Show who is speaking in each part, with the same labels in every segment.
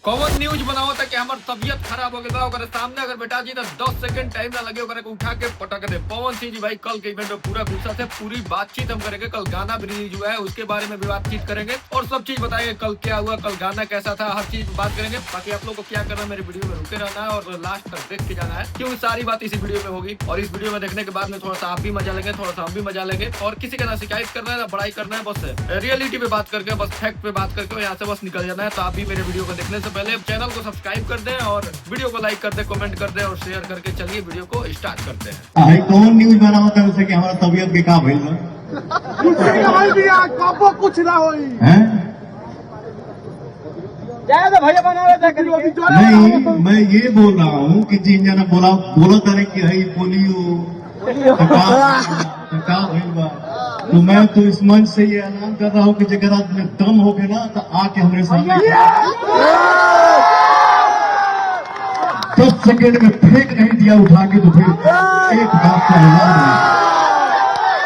Speaker 1: कौन न्यूज बनाओ ताकि हमार तबियत खराब हो गया ओकरे सामने अगर बेटा जी तो 10 सेकंड टाइम ना लगे ओकरे को उठा के पटक दे। पवन सिंह जी भाई कल के इवेंट में पूरा गुस्सा थे, पूरी बातचीत हम करेंगे। कल गाना भी रिलीज हुआ है उसके बारे में भी बातचीत करेंगे और सब चीज बताएंगे कल क्या हुआ, कल गाना कैसा था, हर चीज बात करेंगे। बाकी आप लोग को क्या करना है, मेरी वीडियो में रुके रहना है और लास्ट तक देख के जाना है क्योंकि सारी बात इसी वीडियो में होगी। और इस वीडियो में देखने के बाद में थोड़ा सा आप भी मजा लेंगे, थोड़ा सा हम भी मजा लेंगे और किसी का ना शिकायत करना है ना बड़ाई करना है, बस रियलिटी पे बात करके, बस फैक्ट पे बात करके यहाँ से बस निकल जाना है। तो आप भी मेरे वीडियो को देखने से पहले चैनल को सब्सक्राइब कर दें और वीडियो को लाइक कर दें, कमेंट कर दें और शेयर करके चलिए वीडियो को स्टार्ट करते हैं।
Speaker 2: भाई कौन न्यूज बनाओ था उसे कि हमारा तबीयत के का भइल बा
Speaker 3: कुछ ना होई
Speaker 2: हैं?
Speaker 3: भैया बनावे
Speaker 2: नहीं, मैं ये बोल रहा हूँ कि जिन जना बोला तारे कि है पोलियो का भइल बा, तो मैं तो इस मंच से ये ऐलान कर रहा हूँ कि जगह में दम हो गए ना तो आके हमारे सामने 10 सेकेंड में फेंक नहीं दिया उठा के तो फिर एक बात का जवाब नहीं।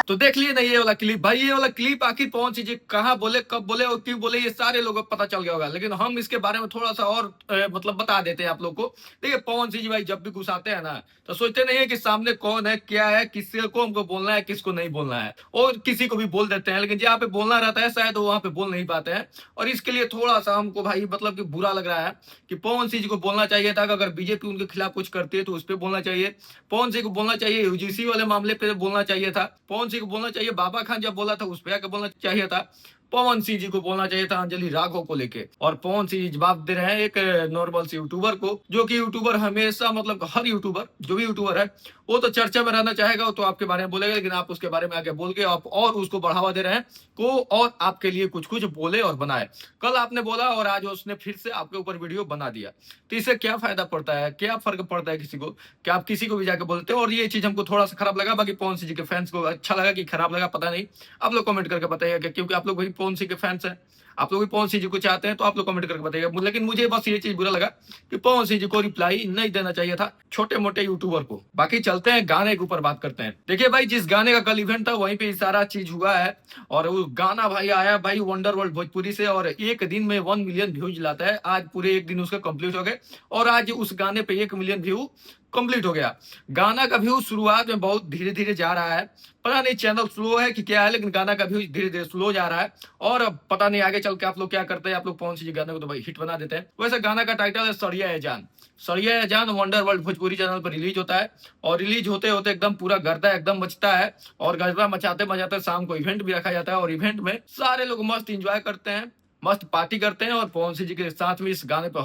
Speaker 1: तो देख लिए ना ये वाला क्लिप भाई, ये वाला क्लिप आखिर पवन सिंह जी कहाँ बोले, कब बोले और क्यों बोले, ये सारे लोगों को पता चल गया होगा। लेकिन हम इसके बारे में थोड़ा सा और मतलब बता देते हैं आप लोग को। देखिए पवन सिंह जी भाई जब भी घुसाते हैं ना तो सोचते नहीं है कि सामने कौन है, क्या है, किससे को हमको बोलना है, किसको नहीं बोलना है, और किसी को भी बोल देते हैं। लेकिन जहाँ पे बोलना रहता है शायद वो वहां पे बोल नहीं पाते हैं। और इसके लिए थोड़ा सा हमको भाई मतलब कि बुरा लग रहा है कि पवन सिंह जी को बोलना चाहिए था कि अगर बीजेपी उनके खिलाफ कुछ करती है तो उस पर बोलना चाहिए। पवन सिंह को बोलना चाहिए, यूजीसी वाले मामले पे बोलना चाहिए था। पवन सिंह को बोलना चाहिए, बाबा खान जब बोला था उस पर आके बोलना चाहिए था। पवन सिंह जी को बोलना चाहिए था अंजलि राघव को लेके। और पवन सिंह जी जवाब दे रहे हैं एक नॉर्मल से यूट्यूबर को, जो कि यूट्यूबर हमेशा मतलब हर यूट्यूबर जो भी यूट्यूबर है वो तो चर्चा में रहना चाहेगा, वो तो आपके बारे में बोलेगा। लेकिन आप उसके बारे में आगे बोल के आप और उसको बढ़ावा दे रहे हैं को और आपके लिए कुछ कुछ बोले और बनाए। कल आपने बोला और आज उसने फिर से आपके ऊपर वीडियो बना दिया, तो इससे क्या फायदा पड़ता है, क्या फर्क पड़ता है किसी को, क्या आप किसी को भी जाके बोलते हो। और ये चीज हमको थोड़ा सा खराब लगा। बाकी पवन सिंह जी के फैंस को अच्छा लगा कि खराब लगा पता नहीं, आप लोग कमेंट करके बताइएगा क्योंकि आप लोग वही पवन सिंह के फैंस हैं, आप लोग भी पवन सिंह जी को चाहते हैं तो आप लोग कमेंट करके बताइएगा। लेकिन मुझे बस ये चीज बुरा लगा कि पवन सिंह जी को रिप्लाई नहीं देना चाहिए था छोटे मोटे यूट्यूबर को। बाकी चलते हैं गाने के ऊपर बात करते हैं। देखिए भाई जिस गाने का कल इवेंट था वहीं पे सारा चीज हुआ है और वो गाना भाई आया भाई वंडर वर्ल्ड भोजपुरी से और एक दिन में 1 मिलियन व्यूज लाता है। आज पूरे एक दिन उसका कंप्लीट हो गए और आज उस गाने पे 1 मिलियन व्यू कंप्लीट हो गया। गाना का व्यू शुरुआत में बहुत धीरे धीरे जा रहा है, पता नहीं चैनल स्लो है कि क्या है, लेकिन गाना का व्यू धीरे धीरे स्लो जा रहा है। और अब पता नहीं आगे चल के आप लोग क्या करते हैं, आप लोग पवन सिंह गाने को तो भाई हिट बना देते हैं। वैसे गाना का टाइटल है सड़िया है जान। सड़िया है जान वंडर वर्ल्ड भोजपुरी चैनल पर रिलीज होता है और रिलीज होते होते एकदम पूरा गर्दा एकदम मचता है और गर्दा मचाते मचाते शाम को इवेंट भी रखा जाता है और इवेंट में सारे लोग मस्त इंजॉय करते हैं, मस्त पार्टी करते हैं। और पवन सिंह जी के साथ में इस गाने पर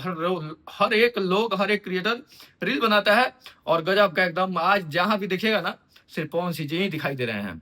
Speaker 1: हर एक लोग, हर एक क्रिएटर रील बनाता है और गजब का एकदम आज जहां भी दिखेगा ना सिर्फ पवन सिंह जी ही दिखाई दे रहे हैं।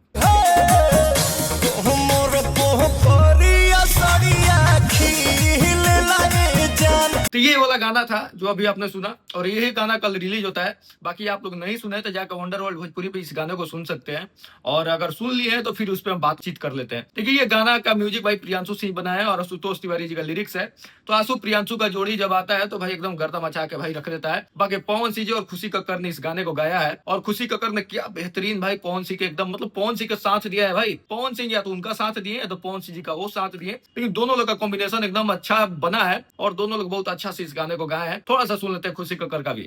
Speaker 1: तो ये वाला गाना था जो अभी आपने सुना और यही गाना कल रिलीज होता है। बाकी आप लोग नहीं सुने तो जाकर वंडर वर्ल्ड भोजपुरी पे इस गाने को सुन सकते हैं और अगर सुन लिए हैं तो फिर उस पर हम बातचीत कर लेते हैं। देखिए ये गाना का म्यूजिक भाई प्रियांशु सिंह बनाया है और आशुतोष तिवारी जी का लिरिक्स है। तो आशु प्रियांशु का जोड़ी जब आता है तो भाई एकदम गर्दा मचा के भाई रख देता है। बाकी पवन सिंह जी और खुशी कक्कर ने इस गाने को गाया है और खुशी कक्कर ने क्या बेहतरीन भाई पवन सिंह के एकदम मतलब पवन सिंह का साथ दिया है भाई। पवन सिंह या तो उनका साथ दिए तो पवन सिंह जी का वो साथ दिए, लेकिन दोनों लोग का कॉम्बिनेशन एकदम अच्छा बना है और दोनों लोग बहुत अच्छा से इस गाने को गाए हैं। थोड़ा सा सुन लेते हैं खुशी कक्कर का भी।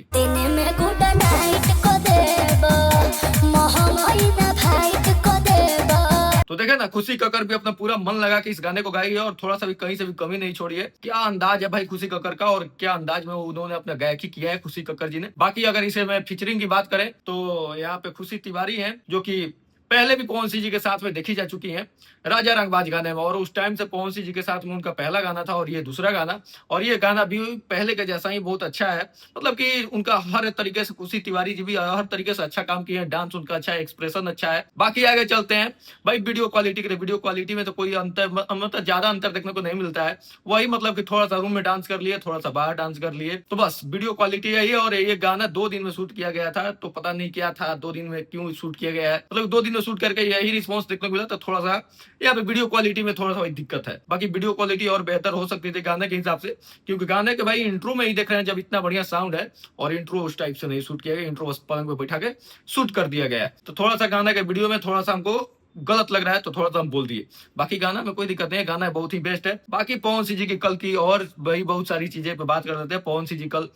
Speaker 1: तो देखे ना खुशी कक्कर भी अपना पूरा मन लगा के इस गाने को गाई है और थोड़ा सा भी कहीं से भी कमी नहीं छोड़ी है। क्या अंदाज है भाई खुशी कक्कर का और क्या अंदाज में उन्होंने अपना गायकी किया है खुशी कक्कर जी ने। बाकी अगर इसे मैं फीचरिंग की बात करें तो यहाँ पे खुशी तिवारी है जो कि पहले भी पवन सिंह जी के साथ में देखी जा चुकी हैं राजा रंगबाज गाने में और उस टाइम से पवन सिंह जी के साथ में उनका पहला गाना था और ये दूसरा गाना। और ये गाना भी पहले के जैसा ही बहुत अच्छा है, मतलब कि उनका हर तरीके से खुशी तिवारी जी भी हर तरीके से अच्छा काम किए हैं, डांस उनका अच्छा है, एक्सप्रेशन अच्छा है। बाकी आगे चलते हैं भाई वीडियो क्वालिटी के। वीडियो क्वालिटी में तो कोई अंतर मतलब ज्यादा अंतर देखने को नहीं मिलता है, वही मतलब कि थोड़ा सा रूम में डांस कर लिए, थोड़ा सा बाहर डांस कर लिए, तो बस वीडियो क्वालिटी है ये। और ये गाना 2 दिन में शूट किया गया था, तो पता नहीं क्या था 2 दिन में क्यों शूट किया गया है, मतलब 2 दिन में शूट करके यही रिस्पॉन्स देखने को मिला। तो थोड़ा सा यहाँ पे वीडियो क्वालिटी में थोड़ा सा दिक्कत है। बाकी वीडियो क्वालिटी और बेहतर हो सकती थी गाने के हिसाब से, क्योंकि गाने के भाई इंट्रो में ही देख रहे हैं जब इतना बढ़िया साउंड है और इंट्रो उस टाइप से नहीं शूट किया गया, इंट्रो बस पलंग पे बैठा के शूट कर दिया गया है। तो थोड़ा सा गाने के वीडियो में थोड़ा सा हमको गलत लग रहा है तो थोड़ा सा हम बोल दिए। बाकी गाना में कोई दिक्कत नहीं है, गाना बहुत ही बेस्ट है। बाकी पवन सिंह जी की कल की और वही बहुत सारी चीजें पे बात कर रहे थे। पवन सिंह जी कल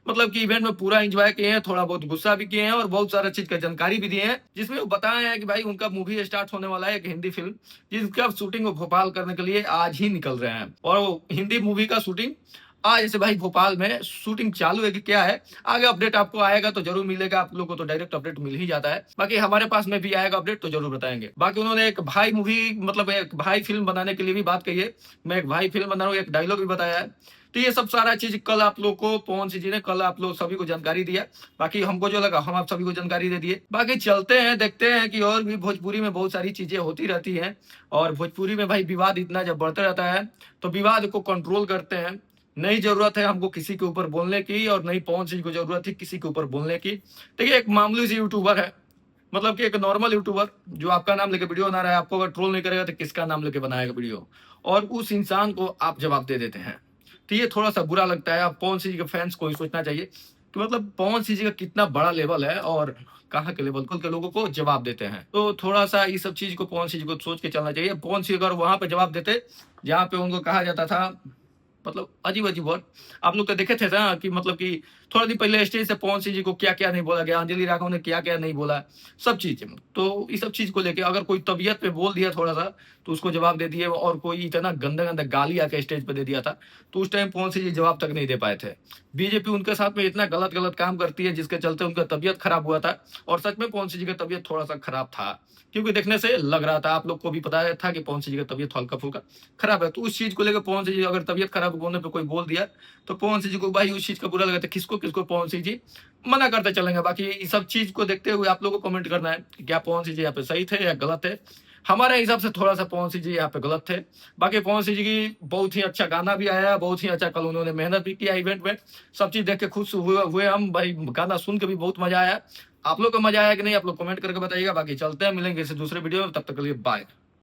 Speaker 1: मतलब कि इवेंट में पूरा एंजॉय किए हैं, थोड़ा बहुत गुस्सा भी किए हैं और बहुत सारा चीज का जानकारी भी दिए हैं, जिसमें वो बताए हैं कि भाई उनका मूवी स्टार्ट होने वाला है, एक हिंदी फिल्म जिसका शूटिंग वो भोपाल करने के लिए आज ही निकल रहे हैं। और वो हिंदी मूवी का शूटिंग आज से भाई भोपाल में शूटिंग चालू है कि क्या है, आगे अपडेट आपको आएगा तो जरूर मिलेगा। आप लोगों को तो डायरेक्ट अपडेट मिल ही जाता है, बाकी हमारे पास में भी आएगा अपडेट तो जरूर बताएंगे। बाकी उन्होंने एक भाई मूवी मतलब एक भाई फिल्म बनाने के लिए भी बात कही है, मैं एक भाई फिल्म बना रहा हूँ, एक डायलॉग भी बताया है। तो ये सब सारा चीज कल आप लोग को पवन सिंह जी ने कल आप लोग सभी को जानकारी दिया। बाकी हमको जो लगा हम आप सभी को जानकारी दे दिए। बाकी चलते हैं देखते हैं कि और भी भोजपुरी में बहुत सारी चीजें होती रहती हैं, और भोजपुरी में भाई विवाद इतना जब बढ़ता रहता है तो विवाद को कंट्रोल करते हैं। नहीं जरूरत है हमको किसी के ऊपर बोलने की, और नहीं पवन सिंह को जरूरत थी किसी के ऊपर बोलने की। देखिए एक मामूली सी यूट्यूबर है, मतलब कि एक नॉर्मल यूट्यूबर जो आपका नाम लेके वीडियो बना रहा है, आपको अगर ट्रोल नहीं करेगा तो किसका नाम लेके बनाएगा वीडियो, और उस इंसान को आप जवाब दे देते हैं। तो ये थोड़ा सा बुरा लगता है। अब पवन सिंह जी के फैंस को ही सोचना चाहिए कि मतलब पवन सिंह जी का कितना बड़ा लेवल है और कहाँ के लेवल के लोगों को जवाब देते हैं। तो थोड़ा सा इस सब चीज को पवन सिंह जी को सोच के चलना चाहिए। पवन सिंह अगर वहां पे जवाब देते जहाँ पे उनको कहा जाता था, मतलब अजीब अजीब वर्ड आप लोग तो देखे थे ना कि मतलब कि थोड़ा दिन पहले स्टेज से पवन सिंह जी को क्या क्या नहीं बोला गया, अंजलि राघव ने क्या क्या नहीं बोला, सब चीज। तो इस सब चीज को लेके अगर कोई तबीयत पे बोल दिया थोड़ा सा तो उसको जवाब दे दिए, और कोई इतना गंदा गंदा गाली आके स्टेज पे दे दिया था तो उस टाइम पवन सिंह जी जवाब तक नहीं दे पाए थे। बीजेपी उनके साथ में इतना गलत गलत काम करती है जिसके चलते उनका तबीयत खराब हुआ था, और सच में पवन सिंह जी का तबीयत थोड़ा सा खराब था, क्योंकि देखने से लग रहा था, आप लोग को भी पता था कि पवन सिंह जी का तबीयत हल्का फुल्का खराब है। तो उस चीज को लेकर पवन सिंह जी अगर तबीयत खराब होने पे कोई बोल दिया तो पवन सिंह जी को भाई उस चीज का बुरा लगा था। किसको किसको पवन सिंह जी मना करते चलेंगे। बाकी इस सब चीज को देखते हुए आप लोगों को कमेंट करना है कि क्या पवन सिंह जी यहाँ पे सही थे या गलत है। हमारे हिसाब से थोड़ा सा पवन सिंह जी यहाँ पे गलत थे। बाकी पवन सिंह जी की बहुत ही अच्छा गाना भी आया, बहुत ही अच्छा कल उन्होंने मेहनत भी किया इवेंट में, सब चीज देख के खुश हुए हम भाई। गाना सुन के भी बहुत मजा आया। आप लोग को मजा आया कि नहीं आप लोग कमेंट करके बताइएगा। बाकी चलते हैं, मिलेंगे इसे दूसरे वीडियो में, तब तक के लिए बाय।